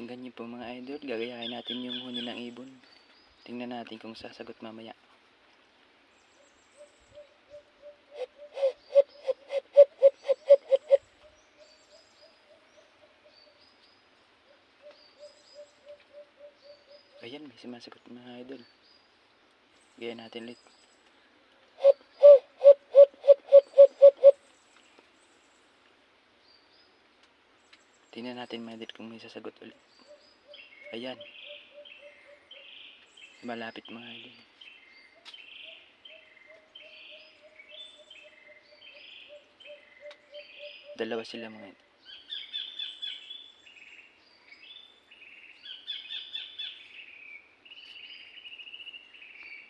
Ganyan po mga idol, gagayahin natin yung huni ng ibon. Tingnan natin kung sasagot mamaya. Ayan, may sumasagot mga idol. Gayahin natin ulit. Tingnan natin mga idol kung may sasagot ulit. Ayan. Malapit mga idol. Dalawa sila mga idol.